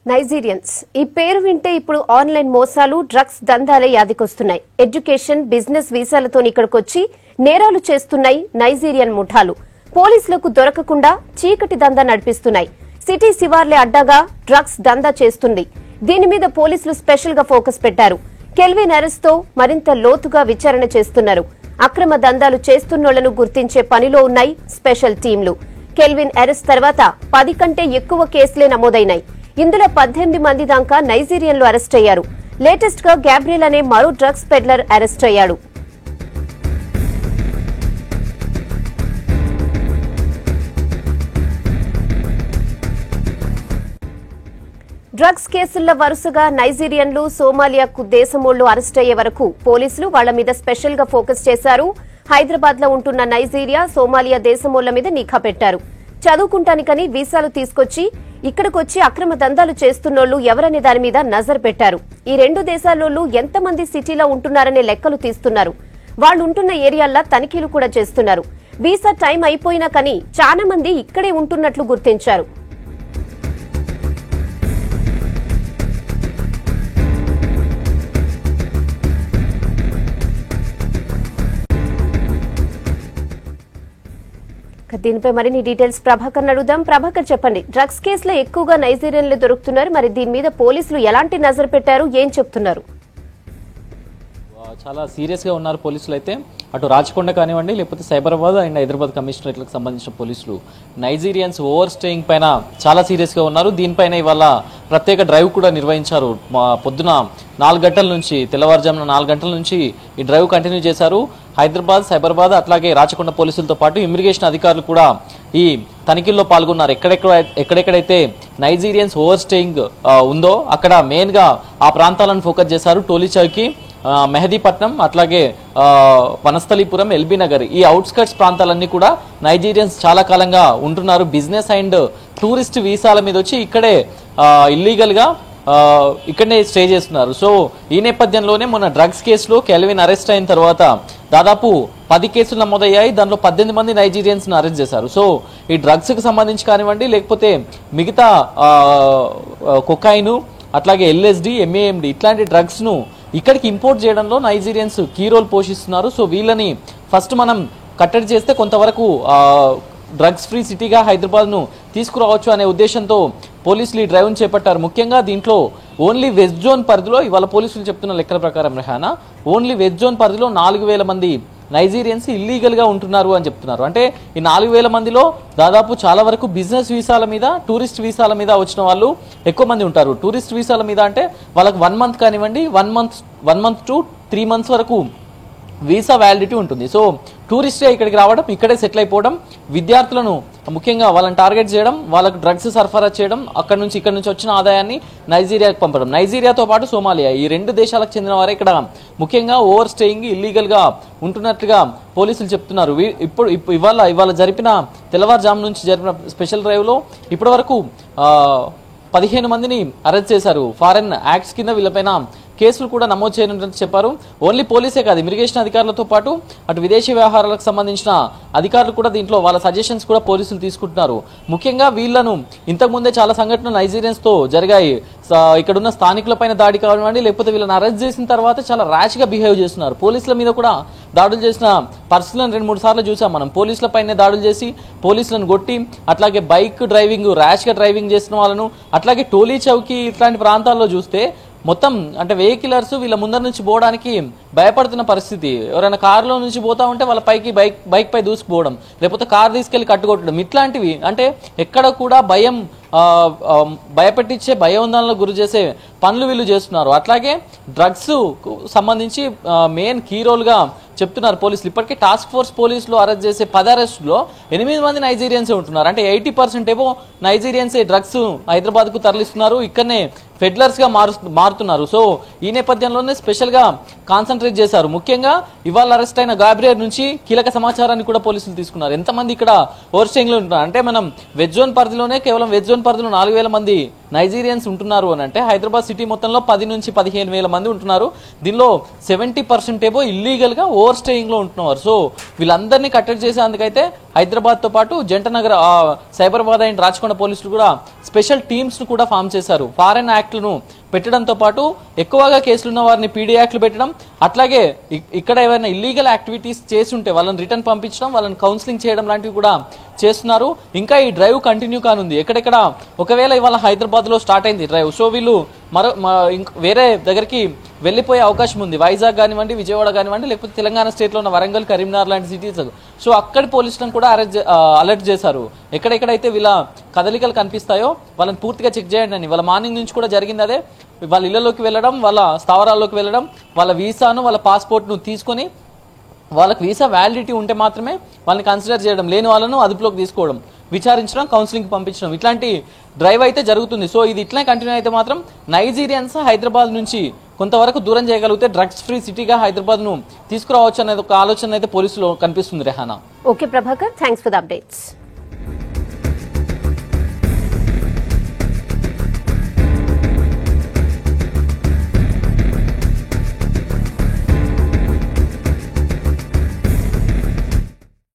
Nigerians ఈ పేరు వింటే ఇప్పుడు ఆన్లైన్ మోసాలు డ్రగ్స్ దందాలే యాదికొస్తున్నాయి. ఎడ్యుకేషన్ బిజినెస్ వీసాలతో ఇక్కడికొచ్చి నేరాలు చేస్తున్నాయి నైజీరియన్ ముఠాలు. పోలీసులకు దొరకకుండా చీకటి దందా నడిపిస్తున్నాయి. సిటీ శివార్లే అడ్డాగా డ్రగ్స్ దందా చేస్తుంది. దీని మీద పోలీసులు స్పెషల్ గా ఫోకస్ పెట్టారు. కెల్విన్ అరెస్ట్ తో మరింత లోతుగా విచారణ చేస్తున్నారు. అక్రమ దందాలు చేస్తున్నోళ్లను గుర్తించే పనిలో ఉన్నాయి స్పెషల్ టీంలు. కెల్విన్ అరెస్ట్ తర్వాత 10 కంటే ఎక్కువ కేసులే నమోదైనాయి. ఇందులో 18 మంది దాకా నైజీరియన్లు అరెస్ట్ అయ్యారు. లేటెస్ట్ గా గ్యాబ్రియల్ అనే మరో డ్రగ్స్ పెడ్లర్ అరెస్ట్ అయ్యాడు. డ్రగ్స్ కేసుల్లో వరుసగా నైజీరియన్లు, సోమాలియాకు దేశమోళ్లు అరెస్ట్ అయ్యే వరకు పోలీసులు వాళ్ల మీద స్పెషల్ గా ఫోకస్ చేశారు. హైదరాబాద్ లో ఉంటున్న నైజీరియా, సోమాలియా దేశమోళ్ల మీద నిఘా పెట్టారు. చదువుకుంటానికని వీసాలు తీసుకొచ్చి ఇక్కడికొచ్చి అక్రమ దందాలు చేస్తున్నోళ్లు ఎవరనే దాని మీద నజర్ పెట్టారు. ఈ రెండు దేశాల్లోనూ ఎంతమంది సిటీలో ఉంటున్నారనే లెక్కలు తీస్తున్నారు. వాళ్లు ఉంటున్న ఏరియాల్లో తనిఖీలు కూడా చేస్తున్నారు. వీసా టైం అయిపోయినా కానీ చాలా మంది ఇక్కడే ఉంటున్నట్లు గుర్తించారు. దీనిపై మరిన్ని డీటెయిల్స్ ప్రభాకర్ అడుగుదాం. ప్రభాకర్ చెప్పండి, డ్రగ్స్ కేసులో ఎక్కువగా నైజీరియన్లు దొరుకుతున్నారు. మరి దీని మీద పోలీసులు ఎలాంటి నజర్ పెట్టారు, ఏం చెప్తున్నారు? చాలా సీరియస్ గా ఉన్నారు పోలీసులు. అయితే అటు రాచకొండ కానివ్వండి, లేకపోతే సైబరాబాద్ అండ్ హైదరాబాద్ కమిషనరేట్లకు సంబంధించిన పోలీసులు నైజీరియన్స్ ఓవర్ స్టేయింగ్ పైన చాలా సీరియస్ గా ఉన్నారు. దీనిపైన ఇవాళ ప్రత్యేక డ్రైవ్ కూడా నిర్వహించారు. పొద్దున 4 గంటల నుంచి, తెల్లవారుజామున 4 గంటల నుంచి ఈ డ్రైవ్ కంటిన్యూ చేశారు. హైదరాబాద్, సైబరాబాద్ అట్లాగే రాచకొండ పోలీసులతో పాటు ఇమిగ్రేషన్ అధికారులు కూడా ఈ తనిఖీల్లో పాల్గొన్నారు. ఎక్కడెక్కడైతే నైజీరియన్స్ ఓవర్ స్టేయింగ్ ఉందో అక్కడ మెయిన్ గా ఆ ప్రాంతాలను ఫోకస్ చేశారు. టోలీ చౌకీ, మెహదీపట్నం, అట్లాగే వనస్థలీపురం, ఎల్బీ నగర్, ఈ అవుట్స్కట్స్ ప్రాంతాలన్నీ కూడా నైజీరియన్స్ చాలా కాలంగా ఉంటున్నారు. బిజినెస్ అండ్ టూరిస్ట్ వీసాల మీద వచ్చి ఇక్కడే ఇల్లీగల్ గా ఇక్కడనే స్టే చేస్తున్నారు. సో ఈ నేపథ్యంలోనే మొన్న డ్రగ్స్ కేసులో కెల్విన్ అరెస్ట్ అయిన తర్వాత దాదాపు 10 కేసులు నమోదయ్యాయి. దానిలో 18 మంది నైజీరియన్స్ ను అరెస్ట్ చేశారు. సో ఈ డ్రగ్స్ కు సంబంధించి కానివ్వండి, లేకపోతే మిగతా కొకైన్, అట్లాగే LSD, MAMD ఇట్లాంటి డ్రగ్స్ ను ఇక్కడికి ఇంపోర్ట్ చేయడంలో నైజీరియన్స్ కీ రోల్ పోషిస్తున్నారు. సో వీళ్ళని ఫస్ట్ మనం కట్టడి చేస్తే కొంతవరకు డ్రగ్స్ ఫ్రీ సిటీగా హైదరాబాద్ ను తీసుకురావచ్చు అనే ఉద్దేశంతో పోలీసులు ఈ డ్రైవ్ చేపట్టారు. ముఖ్యంగా దీంట్లో ఓన్లీ వెస్ట్ జోన్ పరిధిలో ఇవాళ పోలీసులు చెప్తున్న లెక్కల ప్రకారం రెహానా ఓన్లీ వెస్ట్ జోన్ పరిధిలో 4000 మంది నైజీరియన్స్ ఇల్లీగల్ గా ఉంటున్నారు అని చెప్తున్నారు. అంటే ఈ 4000 మందిలో దాదాపు చాలా వరకు బిజినెస్ వీసాల మీద, టూరిస్ట్ వీసాల మీద వచ్చిన వాళ్ళు ఎక్కువ మంది ఉంటారు. టూరిస్ట్ వీసాల మీద అంటే వాళ్ళకి 1 మంత్ కానివ్వండి, 1 మంత్ టు 3 మంత్స్ వరకు వీసా వ్యాలిడిటీ ఉంటుంది. సో టూరిస్టే ఇక్కడికి రావడం, ఇక్కడే సెటిల్ అయిపోవడం, విద్యార్థులను ముఖ్యంగా వాళ్ళని టార్గెట్ చేయడం, వాళ్ళకు డ్రగ్స్ సరఫరా చేయడం, ఇక్కడ నుంచి వచ్చిన ఆదాయాన్ని నైజీరియాకు పంపడం. నైజీరియాతో పాటు సోమాలియా, ఈ 2 దేశాలకు చెందిన వారే ఇక్కడ ముఖ్యంగా ఓవర్ స్టేయింగ్, ఇల్లీగల్ గా ఉంటున్నట్లుగా పోలీసులు చెప్తున్నారు. ఇవాళ జరిపిన తెల్లవారుజాము నుంచి జరిపిన స్పెషల్ డ్రైవ్ లో ఇప్పటి వరకు 15 మందిని అరెస్ట్ చేశారు. ఫారెన్ యాక్ట్స్ కింద వీళ్ళపైన కేసులు కూడా నమోదు చేయనున్నట్టు చెప్పారు. ఓన్లీ పోలీసే కాదు, ఇమిగ్రేషన్ అధికారులతో పాటు అటు విదేశీ వ్యవహారాలకు సంబంధించిన అధికారులు కూడా దీంట్లో వాళ్ళ సజెషన్స్ కూడా పోలీసులు తీసుకుంటున్నారు. ముఖ్యంగా వీళ్లను ఇంతకుముందే చాలా సంఘటనలు నైజీరియన్స్ తో జరిగాయి. ఇక్కడున్న స్థానికులపైన దాడి కానివ్వండి, లేకపోతే వీళ్ళని అరెస్ట్ చేసిన తర్వాత చాలా ర్యాష్ గా బిహేవ్ చేస్తున్నారు. పోలీసుల మీద కూడా దాడులు చేసిన పరిస్థితులను 2-3 సార్లు చూసాం మనం. పోలీసులపైనే దాడులు చేసి పోలీసులను కొట్టి, అట్లాగే బైక్ డ్రైవింగ్, ర్యాష్ గా డ్రైవింగ్ చేసిన వాళ్ళను, అట్లాగే టోలీ చౌకీ ఇట్లాంటి ప్రాంతాల్లో చూస్తే మొత్తం అంటే వెహికలర్స్ వీళ్ళ ముందర నుంచి పోవడానికి భయపడుతున్న పరిస్థితి. ఎవరైనా కారులో నుంచి పోతా ఉంటే వాళ్ళ బైక్ పై దూసుకుపోవడం, లేకపోతే కారు తీసుకెళ్లి కట్టుకొట్టడం, ఇట్లాంటివి అంటే ఎక్కడ కూడా భయపెట్టించే, భయోందనలకు గురి చేసే పనులు వీళ్ళు చేస్తున్నారు. అట్లాగే డ్రగ్స్ సంబంధించి మెయిన్ కీ రోల్ గా చెప్తున్నారు పోలీసులు. ఇప్పటికే టాస్క్ ఫోర్స్ పోలీసులు అరెస్ట్ చేసే 10 అరెస్టులో 8 మంది నైజీరియన్సే ఉంటున్నారు. అంటే 80% ఏమో నైజీరియన్సే డ్రగ్స్ హైదరాబాద్ కు తరలిస్తున్నారు, ఇక్కడనే ఫెడ్లర్స్ గా మారుతున్నారు. సో ఈ నేపథ్యంలోనే స్పెషల్ గా కాన్సన్ట్రేట్ చేశారు. ముఖ్యంగా ఇవాళ అరెస్ట్ అయిన గాబ్రియల్ నుంచి కీలక సమాచారాన్ని కూడా పోలీసులు తీసుకున్నారు. ఎంతమంది ఇక్కడ ఓవర్ స్టేయింగ్ లో ఉంటున్నారు అంటే మనం వెజ్ జోన్ పరిధిలోనే కేవలం వెజ్ జోన్ పరిధిలో 4000 మంది నైజీరియన్స్ ఉంటున్నారు అని అంటే హైదరాబాద్ సిటీ మొత్తంలో 10 నుంచి 15,000 మంది ఉంటున్నారు. దీనిలో 70% ఏమో ఇల్లీగల్ గా ఓవర్ స్టేయింగ్ లో ఉంటున్నారు. సో వీళ్ళందరినీ కట్టడి చేసేందుకైతే హైదరాబాద్ తో పాటు జంటనగర్ సైబరాబాద్ అండ్ రాచకొండ పోలీసులు కూడా స్పెషల్ టీమ్స్ ను కూడా ఫామ్ చేశారు. ఫారెన్ యాక్ట్లను పెట్టడంతో పాటు ఎక్కువగా కేసులున్న వారిని పీడీ యాక్ట్లు పెట్టడం, అట్లాగే ఇక్కడ ఏమైనా ఇల్లీగల్ యాక్టివిటీస్ చేసి ఉంటే వాళ్ళని రిటర్న్ పంపించడం, వాళ్ళని కౌన్సిలింగ్ చేయడం లాంటివి కూడా చేస్తున్నారు. ఇంకా ఈ డ్రైవ్ కంటిన్యూ కానుంది. ఎక్కడెక్కడ ఒకవేళ ఇవాళ హైదరాబాద్ లో స్టార్ట్ అయింది డ్రైవ్, సో వీళ్ళు వేరే దగ్గరికి వెళ్లిపోయే అవకాశం ఉంది. వైజాగ్ కానివ్వండి, విజయవాడ కానివ్వండి, లేకపోతే తెలంగాణ స్టేట్ లో ఉన్న వరంగల్, కరీంనగర్ లాంటి సిటీస్. సో అక్కడి పోలీసులను కూడా అలర్ట్ చేశారు. ఎక్కడెక్కడైతే వీళ్ళ కదలికలు కనిపిస్తాయో వాళ్ళని పూర్తిగా చెక్ చేయండి అని. వాళ్ళ మార్నింగ్ నుంచి కూడా జరిగింది అదే. వాళ్ళ ఇళ్లలోకి వెళ్ళడం, వాళ్ళ స్థావరాల్లోకి వెళ్ళడం, వాళ్ళ వీసాను వాళ్ళ పాస్పోర్ట్ ను తీసుకొని వాళ్ళకి వీసా వ్యాలిడిటీ ఉంటే మాత్రమే వాళ్ళని కన్సిడర్ చేయడం, లేని వాళ్ళను అదుపులోకి తీసుకోవడం, విచారించడం, కౌన్సిలింగ్ పంపించడం, ఇట్లాంటి డ్రైవ్ అయితే జరుగుతుంది. సో ఇది ఇట్లా కంటిన్యూ అయితే మాత్రం నైజీరియన్స్ హైదరాబాద్ నుంచి కొంతవరకు దూరం చేయగలిగితే డ్రగ్స్ ఫ్రీ సిటీగా హైదరాబాద్ ను తీసుకురావచ్చు అనేది ఒక ఆలోచన అయితే పోలీసులు కనిపిస్తుంది. Rehana. Okay Prabhakar, thanks for the updates.